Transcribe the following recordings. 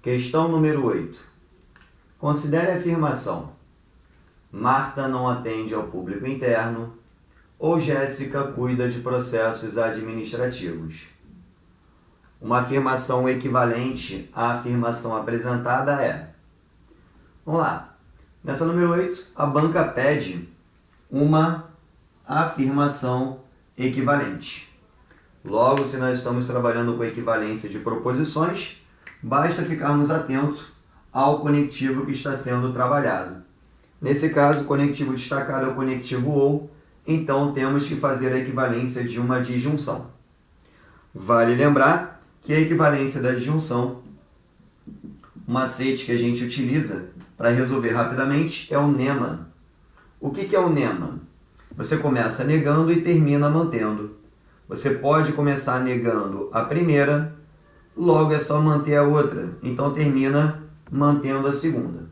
Questão número 8. Considere a afirmação: Marta não atende ao público interno ou Jéssica cuida de processos administrativos. Uma afirmação equivalente à afirmação apresentada é... Vamos lá. Nessa número 8, a banca pede uma afirmação equivalente. Logo, se nós estamos trabalhando com equivalência de proposições, basta ficarmos atentos ao conectivo que está sendo trabalhado. Nesse caso, o conectivo destacado é o conectivo ou, então temos que fazer a equivalência de uma disjunção. Vale lembrar que a equivalência da disjunção, um macete que a gente utiliza para resolver rapidamente, é o NEMA. O que é o NEMA? Você começa negando e termina mantendo. Você pode começar negando a primeira, logo é só manter a outra, então termina mantendo a segunda.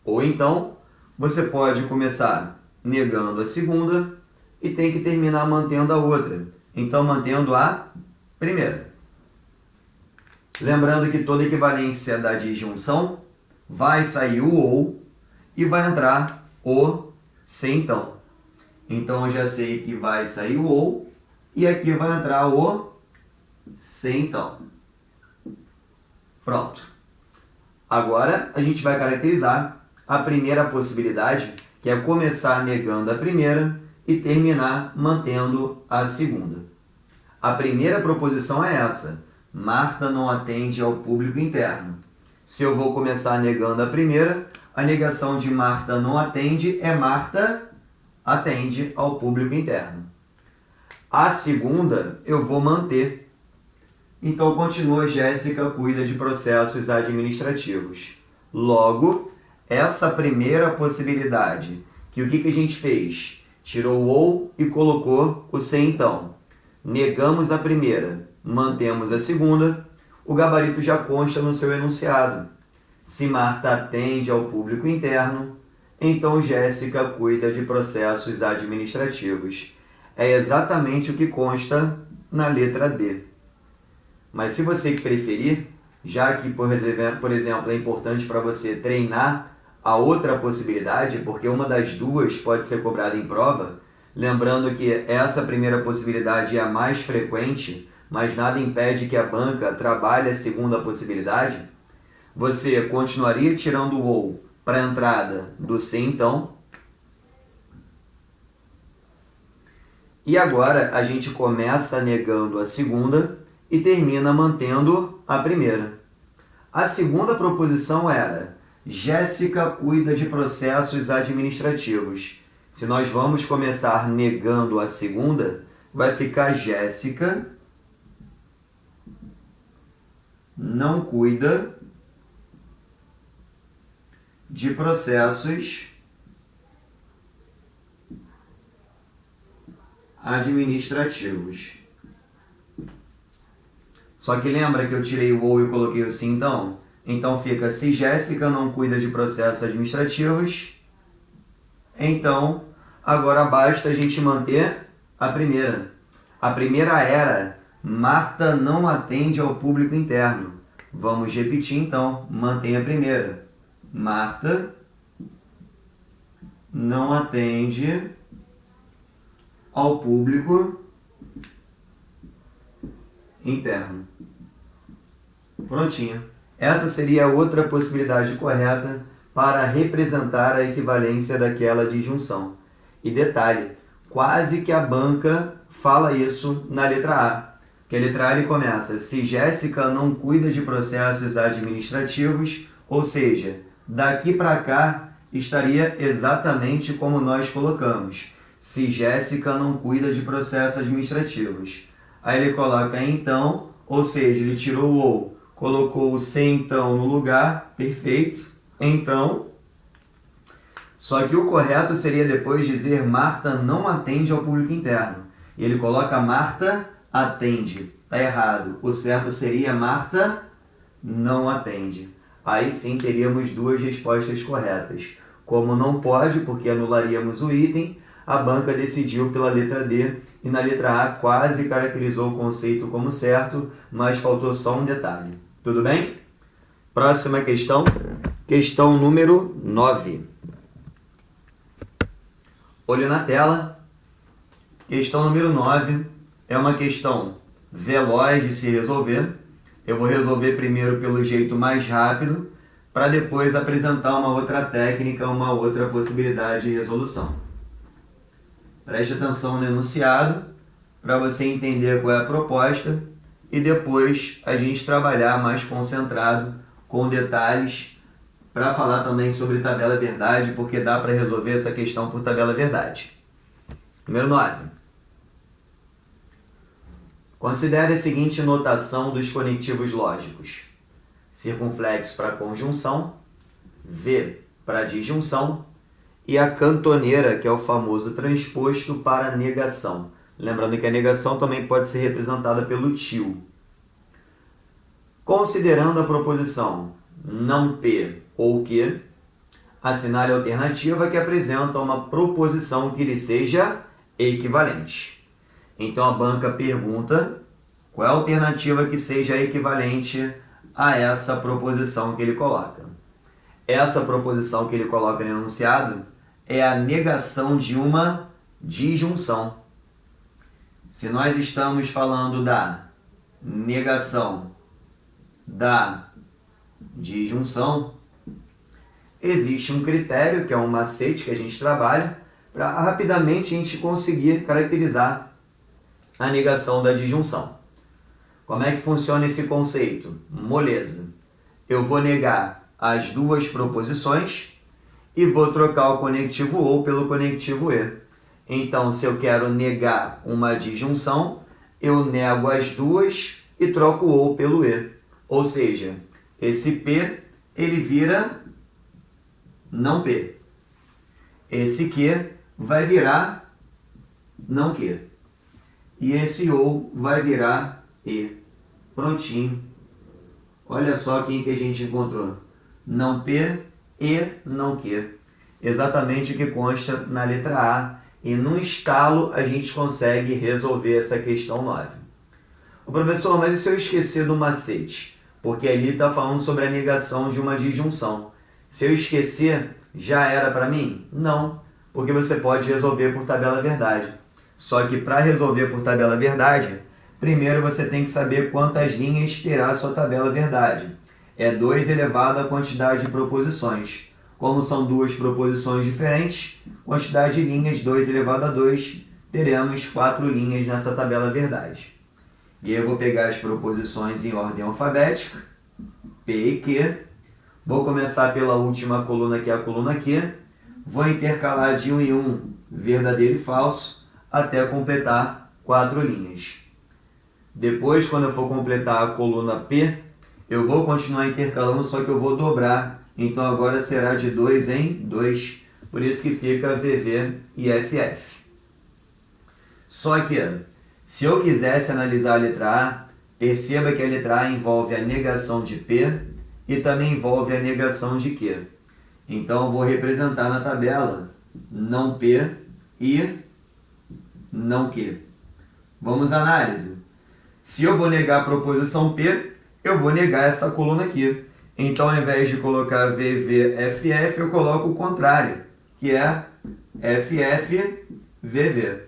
Ou então, você pode começar negando a segunda e tem que terminar mantendo a outra, então mantendo a primeira. Lembrando que toda equivalência da disjunção vai sair o ou e vai entrar o se então. Então eu já sei que vai sair o ou e aqui vai entrar o se então. Pronto. Agora a gente vai caracterizar a primeira possibilidade, que é começar negando a primeira e terminar mantendo a segunda. A primeira proposição é essa: Marta não atende ao público interno. Se eu vou começar negando a primeira, a negação de Marta não atende é Marta atende ao público interno. A segunda eu vou manter. Então continua: Jéssica cuida de processos administrativos. Logo, essa primeira possibilidade, que o que a gente fez? Tirou o ou e colocou o se então. Negamos a primeira, mantemos a segunda, o gabarito já consta no seu enunciado. Se Marta atende ao público interno, então Jéssica cuida de processos administrativos. É exatamente o que consta na letra D. Mas se você preferir, já que, por exemplo, é importante para você treinar a outra possibilidade, porque uma das duas pode ser cobrada em prova, lembrando que essa primeira possibilidade é a mais frequente, mas nada impede que a banca trabalhe a segunda possibilidade, você continuaria tirando o ou para a entrada do se então. E agora a gente começa negando a segunda e termina mantendo a primeira. A segunda proposição era: Jéssica cuida de processos administrativos. Se nós vamos começar negando a segunda, vai ficar Jéssica não cuida de processos administrativos. Só que lembra que eu tirei o ou e coloquei o se então? Então fica: se Jéssica não cuida de processos administrativos, então agora basta a gente manter a primeira. A primeira era: Marta não atende ao público interno. Vamos repetir então, mantém a primeira. Marta não atende ao público interno. Prontinho. Essa seria a outra possibilidade correta para representar a equivalência daquela disjunção. E detalhe, quase que a banca fala isso na letra A. Que a letra A ele começa: se Jéssica não cuida de processos administrativos, ou seja, daqui para cá estaria exatamente como nós colocamos: se Jéssica não cuida de processos administrativos. Aí ele coloca então, ou seja, ele tirou o ou, colocou o se então no lugar, perfeito, então. Só que o correto seria depois dizer: Marta não atende ao público interno. E ele coloca Marta atende. Está errado. O certo seria Marta não atende. Aí sim teríamos duas respostas corretas. Como não pode, porque anularíamos o item, a banca decidiu pela letra D e na letra A quase caracterizou o conceito como certo, mas faltou só um detalhe. Tudo bem? Próxima questão, questão número 9. Olho na tela. Questão número 9 é uma questão veloz de se resolver. Eu vou resolver primeiro pelo jeito mais rápido, para depois apresentar uma outra técnica, uma outra possibilidade de resolução. Preste atenção no enunciado, para você entender qual é a proposta, e depois a gente trabalhar mais concentrado, com detalhes, para falar também sobre tabela verdade, porque dá para resolver essa questão por tabela verdade. Número 9. Considere a seguinte notação dos conectivos lógicos. Circunflexo para conjunção, V para disjunção e a cantoneira, que é o famoso transposto para negação. Lembrando que a negação também pode ser representada pelo tio. Considerando a proposição não P ou que, assinale a alternativa que apresenta uma proposição que lhe seja equivalente. Então a banca pergunta qual é a alternativa que seja equivalente a essa proposição que ele coloca. Essa proposição que ele coloca no enunciado é a negação de uma disjunção. Se nós estamos falando da negação da disjunção, existe um critério, que é um macete que a gente trabalha, para rapidamente a gente conseguir caracterizar a negação da disjunção. Como é que funciona esse conceito? Moleza. Eu vou negar as duas proposições e vou trocar o conectivo ou pelo conectivo e. Então, se eu quero negar uma disjunção, eu nego as duas e troco o ou pelo e. Ou seja, esse P, ele vira não P. Esse que vai virar não que. E esse ou vai virar e. Prontinho. Olha só quem que a gente encontrou. Não P e não que. Exatamente o que consta na letra A. E num estalo a gente consegue resolver essa questão 9. O professor, mas e se eu esquecer do macete? Porque ali está falando sobre a negação de uma disjunção. Se eu esquecer, já era para mim? Não, porque você pode resolver por tabela verdade. Só que para resolver por tabela verdade, primeiro você tem que saber quantas linhas terá a sua tabela verdade. É 2 elevado à quantidade de proposições. Como são duas proposições diferentes, quantidade de linhas 2 elevado a 2, teremos 4 linhas nessa tabela verdade. E eu vou pegar as proposições em ordem alfabética, P e Q. Vou começar pela última coluna, que é a coluna Q. Vou intercalar de 1 em 1, verdadeiro e falso, até completar 4 linhas. Depois, quando eu for completar a coluna P, eu vou continuar intercalando, só que eu vou dobrar. Então agora será de 2 em 2. Por isso que fica VV e FF. Só que, se eu quisesse analisar a letra A, perceba que a letra A envolve a negação de P e também envolve a negação de Q. Então eu vou representar na tabela não P e não Q. Vamos à análise. Se eu vou negar a proposição P, eu vou negar essa coluna aqui. Então, ao invés de colocar VVFF, eu coloco o contrário, que é FFVV.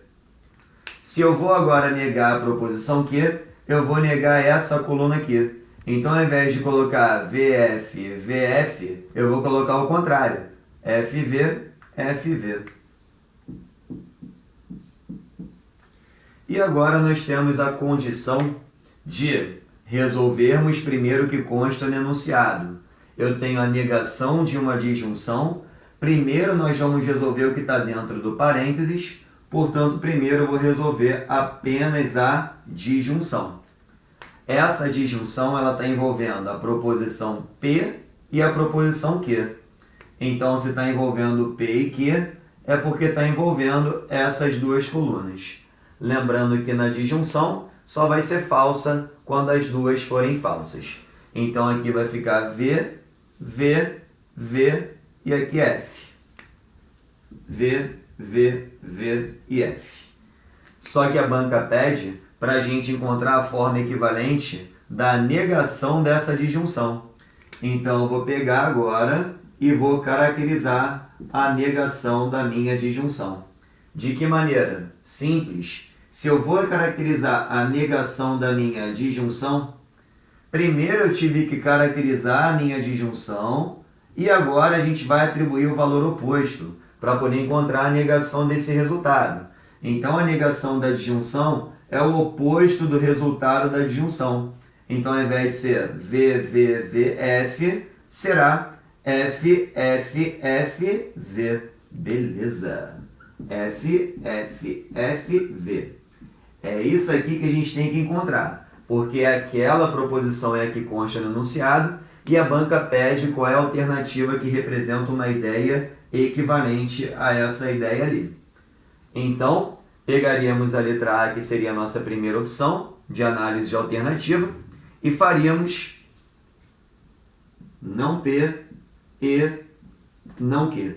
Se eu vou agora negar a proposição Q, eu vou negar essa coluna aqui. Então, ao invés de colocar VFVF, eu vou colocar o contrário, FVFV. E agora nós temos a condição de resolvermos primeiro o que consta no enunciado. Eu tenho a negação de uma disjunção. Primeiro nós vamos resolver o que está dentro do parênteses. Portanto, primeiro eu vou resolver apenas a disjunção. Essa disjunção ela está envolvendo a proposição P e a proposição Q. Então, se está envolvendo P e Q, é porque está envolvendo essas duas colunas. Lembrando que na disjunção só vai ser falsa quando as duas forem falsas. Então aqui vai ficar V, V, V e aqui F. V, V, V e F. Só que a banca pede para a gente encontrar a forma equivalente da negação dessa disjunção. Então, eu vou pegar agora e vou caracterizar a negação da minha disjunção. De que maneira? Simples. Se eu vou caracterizar a negação da minha disjunção, primeiro eu tive que caracterizar a minha disjunção e agora a gente vai atribuir o valor oposto para poder encontrar a negação desse resultado. Então, a negação da disjunção é o oposto do resultado da disjunção. Então, ao invés de ser VVVF, será FFFV. Beleza. FFFV. É isso aqui que a gente tem que encontrar, porque aquela proposição é a que consta no enunciado e a banca pede qual é a alternativa que representa uma ideia equivalente a essa ideia ali. Então, pegaríamos a letra A, que seria a nossa primeira opção de análise de alternativa, e faríamos não P e não Q.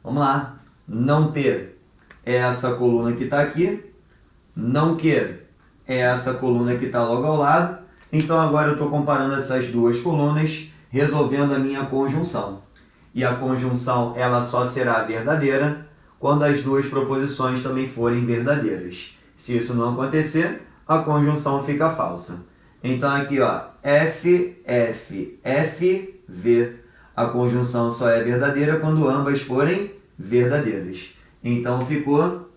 Vamos lá. Não P é essa coluna que está aqui. Não Q é essa coluna que está logo ao lado. Então, agora eu estou comparando essas duas colunas, resolvendo a minha conjunção. E a conjunção ela só será verdadeira quando as duas proposições também forem verdadeiras. Se isso não acontecer, a conjunção fica falsa. Então, aqui, ó, F, F, F, V. A conjunção só é verdadeira quando ambas forem verdadeiras. Então, ficou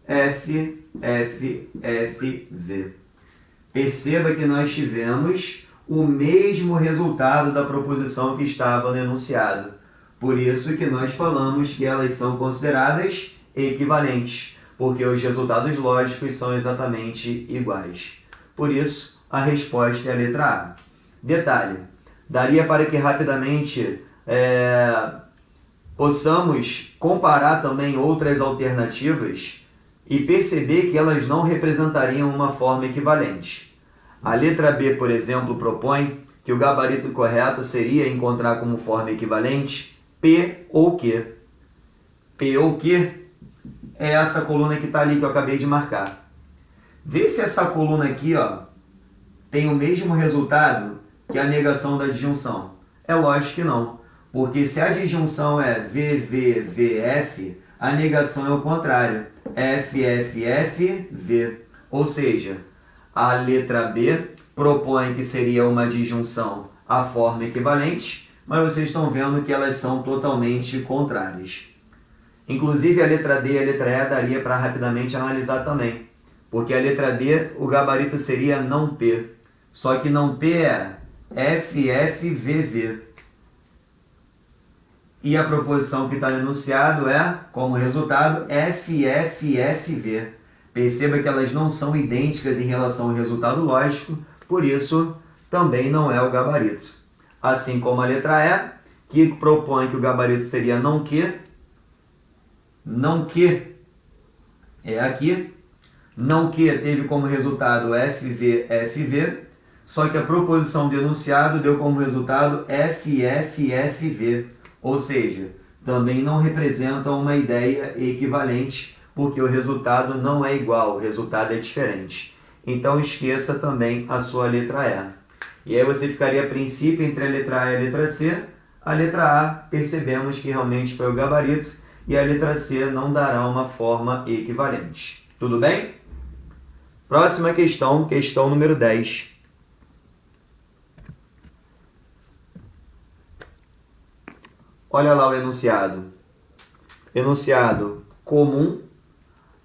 F, F, F, V. Perceba que nós tivemos o mesmo resultado da proposição que estava no enunciado. Por isso que nós falamos que elas são consideradas equivalentes, porque os resultados lógicos são exatamente iguais. Por isso, a resposta é a letra A. Detalhe, daria para que rapidamente possamos comparar também outras alternativas e perceber que elas não representariam uma forma equivalente. A letra B, por exemplo, propõe que o gabarito correto seria encontrar como forma equivalente P ou Q. P ou Q é essa coluna que está ali que eu acabei de marcar. Vê se essa coluna aqui, ó, tem o mesmo resultado que a negação da disjunção. É lógico que não, porque se a disjunção é VVVF, a negação é o contrário, FFFV. Ou seja, a letra B propõe que seria uma disjunção a forma equivalente, mas vocês estão vendo que elas são totalmente contrárias. Inclusive, a letra D e a letra E daria para rapidamente analisar também, porque a letra D, o gabarito seria não P, só que não P é FFVV. E a proposição que está no enunciado é, como resultado, FFFV. Perceba que elas não são idênticas em relação ao resultado lógico, por isso também não é o gabarito. Assim como a letra E, que propõe que o gabarito seria não que é aqui, não que teve como resultado FVFV, só que a proposição do enunciado deu como resultado FFFV, ou seja, também não representam uma ideia equivalente, porque o resultado não é igual, o resultado é diferente. Então esqueça também a sua letra E. E aí você ficaria a princípio entre a letra A e a letra C. A letra A percebemos que realmente foi o gabarito e a letra C não dará uma forma equivalente. Tudo bem? Próxima questão, questão número 10. Olha lá o enunciado. Enunciado comum.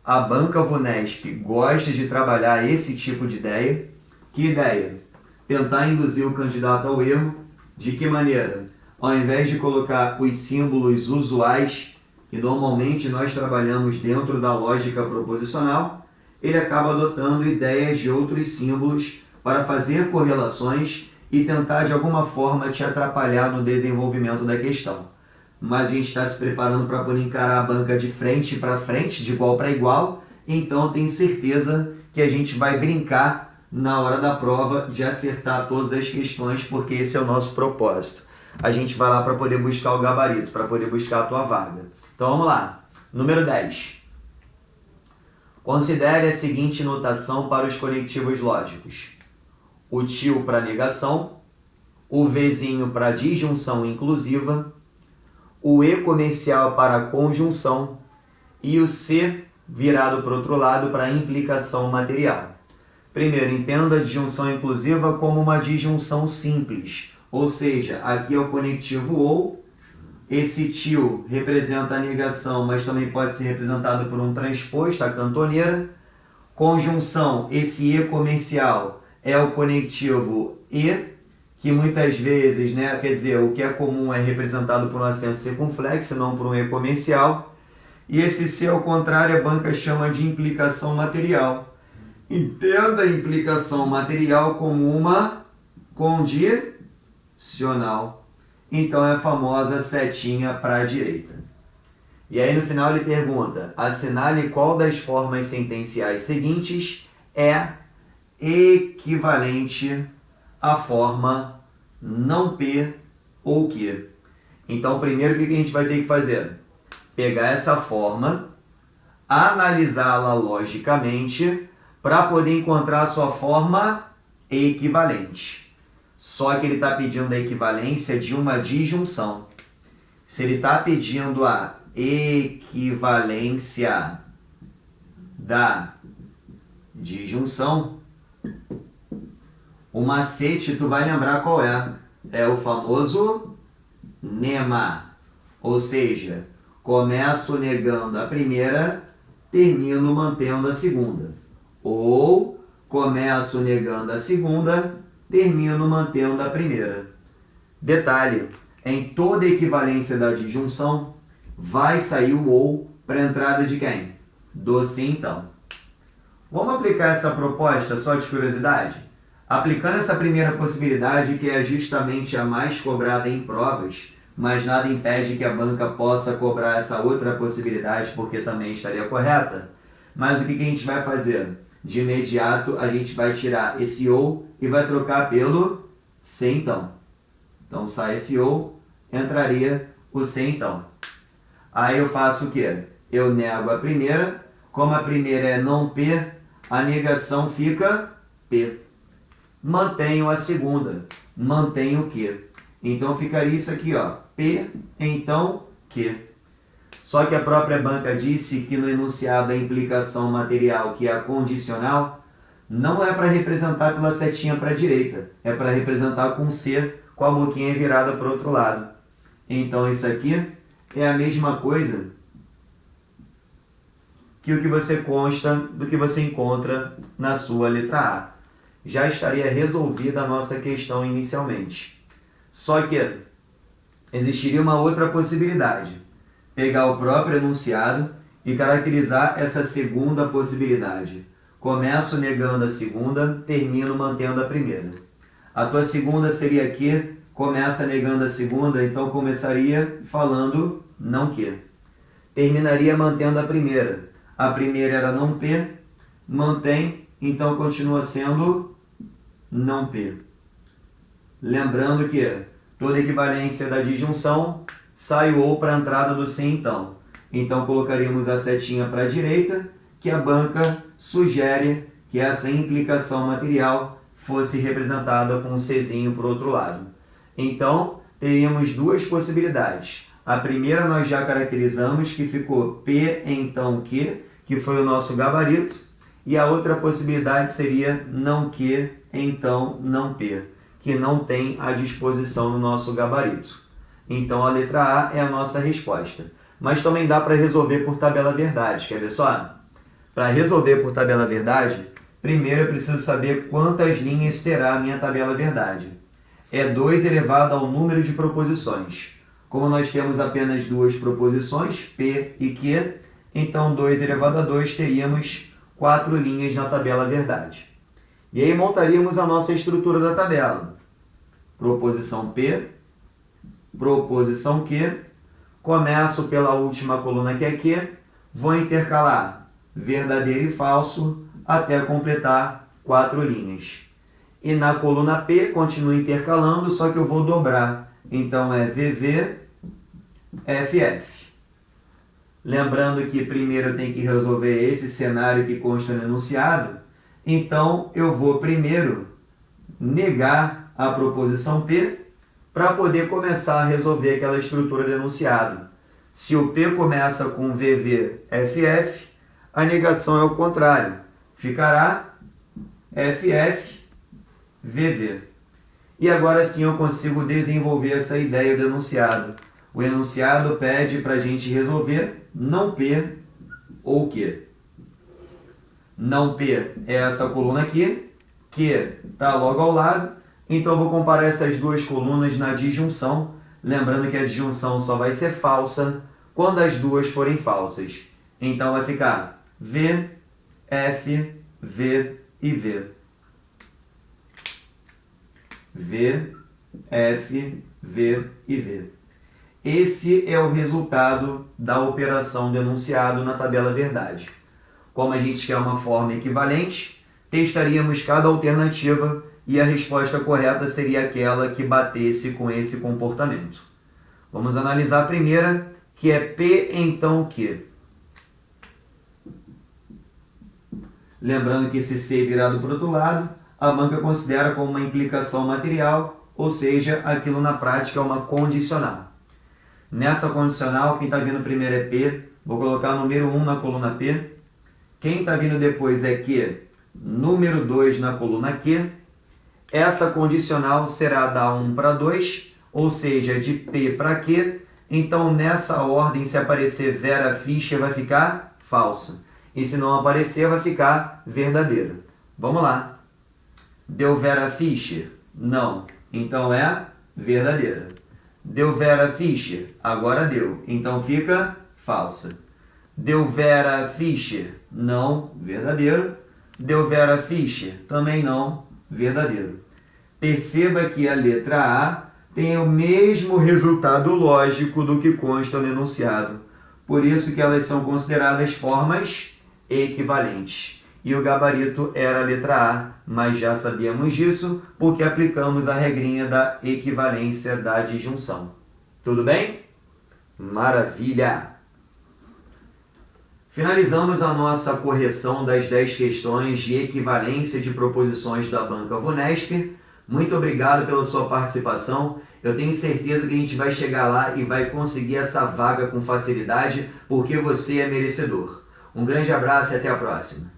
A banca VUNESP gosta de trabalhar esse tipo de ideia. Que ideia? Tentar induzir o candidato ao erro. De que maneira? Ao invés de colocar os símbolos usuais, que normalmente nós trabalhamos dentro da lógica proposicional, ele acaba adotando ideias de outros símbolos para fazer correlações e tentar de alguma forma te atrapalhar no desenvolvimento da questão. Mas a gente está se preparando para poder encarar a banca de frente para frente, de igual para igual, então tenho certeza que a gente vai brincar na hora da prova de acertar todas as questões, porque esse é o nosso propósito. A gente vai lá para poder buscar o gabarito, para poder buscar a tua vaga. Então vamos lá. Número 10. Considere a seguinte notação para os conectivos lógicos. O til para negação, o Vzinho para disjunção inclusiva, o E comercial para conjunção e o C virado para o outro lado para implicação material. Primeiro, entenda a disjunção inclusiva como uma disjunção simples, ou seja, aqui é o conectivo ou, esse tio representa a negação, mas também pode ser representado por um transposto, a cantoneira. Conjunção, esse E comercial é o conectivo E, que muitas vezes, né, quer dizer, o que é comum é representado por um acento circunflexo, não por um E comercial. E esse C, ao contrário, a banca chama de implicação material. Entenda a implicação material como uma condicional. Então é a famosa setinha para a direita. E aí no final ele pergunta, assinale qual das formas sentenciais seguintes é equivalente à forma não P ou que. Então primeiro o que a gente vai ter que fazer? Pegar essa forma, analisá-la logicamente para poder encontrar a sua forma equivalente. Só que ele está pedindo a equivalência de uma disjunção. Se ele está pedindo a equivalência da disjunção, o macete tu vai lembrar qual é. É o famoso NEMA. Ou seja, começo negando a primeira, termino mantendo a segunda. Ou começo negando a segunda, termino mantendo a primeira. Detalhe, em toda equivalência da disjunção, vai sair o ou para a entrada de quem? Do sim, então. Vamos aplicar essa proposta só de curiosidade? Aplicando essa primeira possibilidade, que é justamente a mais cobrada em provas, mas nada impede que a banca possa cobrar essa outra possibilidade, porque também estaria correta. Mas o que a gente vai fazer? De imediato, a gente vai tirar esse ou e vai trocar pelo se então. Então sai esse ou, entraria o se então. Aí eu faço o quê? Eu nego a primeira, como a primeira é não P, a negação fica P. Mantenho a segunda, mantenho o que. Então ficaria isso aqui, ó, P, então que. Só que a própria banca disse que no enunciado a implicação material, que é a condicional, não é para representar pela setinha para a direita, é para representar com C, com a boquinha virada para o outro lado. Então isso aqui é a mesma coisa que o que você consta do que você encontra na sua letra A. Já estaria resolvida a nossa questão inicialmente. Só que existiria uma outra possibilidade. Pegar o próprio enunciado e caracterizar essa segunda possibilidade. Começo negando a segunda, termino mantendo a primeira. A tua segunda seria que, começa negando a segunda, então começaria falando não que. Terminaria mantendo a primeira. A primeira era não P, mantém, então continua sendo não P. Lembrando que toda equivalência da disjunção sai o ou para a entrada do sim então. Então colocaríamos a setinha para a direita, que a banca sugere que essa implicação material fosse representada com um Czinho para o outro lado. Então, teríamos duas possibilidades. A primeira nós já caracterizamos, que ficou P então que foi o nosso gabarito. E a outra possibilidade seria não que, então não P, que não tem à disposição no nosso gabarito. Então a letra A é a nossa resposta. Mas também dá para resolver por tabela verdade, quer ver só? Para resolver por tabela verdade, primeiro eu preciso saber quantas linhas terá a minha tabela verdade. É 2 elevado ao número de proposições. Como nós temos apenas duas proposições, P e Q, então 2 elevado a 2 teríamos 4 linhas na tabela verdade. E aí montaríamos a nossa estrutura da tabela. Proposição P, proposição Q, começo pela última coluna que é Q, vou intercalar verdadeiro e falso até completar 4 linhas. E na coluna P, continuo intercalando, só que eu vou dobrar. Então é VV, FF. Lembrando que primeiro eu tenho que resolver esse cenário que consta no enunciado, então eu vou primeiro negar a proposição P para poder começar a resolver aquela estrutura do enunciado. Se o P começa com VVFF, a negação é o contrário. Ficará FFVV. E agora sim eu consigo desenvolver essa ideia do enunciado. O enunciado pede para a gente resolver não P ou Q. Não P é essa coluna aqui, Q está logo ao lado, então eu vou comparar essas duas colunas na disjunção, lembrando que a disjunção só vai ser falsa quando as duas forem falsas. Então vai ficar V, F, V e V. V, F, V e V. Esse é o resultado da operação do enunciado na tabela verdade. Como a gente quer uma forma equivalente, testaríamos cada alternativa e a resposta correta seria aquela que batesse com esse comportamento. Vamos analisar a primeira, que é P então Q. Lembrando que esse C virado para o outro lado, a banca considera como uma implicação material, ou seja, aquilo na prática é uma condicional. Nessa condicional, quem está vindo primeiro é P, vou colocar o número 1 na coluna P. Quem está vindo depois é Q, número 2 na coluna Q. Essa condicional será da 1 para 2, ou seja, de P para Q. Então, nessa ordem, se aparecer Vera Fischer, vai ficar falsa. E se não aparecer, vai ficar verdadeira. Vamos lá. Deu Vera Fischer? Não. Então é verdadeira. Deu Vera Fischer? Agora deu. Então fica falsa. Deu Vera Fischer? Não. Verdadeiro. Deu Vera Fischer? Também não. Verdadeiro. Perceba que a letra A tem o mesmo resultado lógico do que consta no enunciado. Por isso que elas são consideradas formas equivalentes. E o gabarito era a letra A, mas já sabíamos disso porque aplicamos a regrinha da equivalência da disjunção. Tudo bem? Maravilha! Finalizamos a nossa correção das 10 questões de equivalência de proposições da banca Vunesp. Muito obrigado pela sua participação. Eu tenho certeza que a gente vai chegar lá e vai conseguir essa vaga com facilidade, porque você é merecedor. Um grande abraço e até a próxima.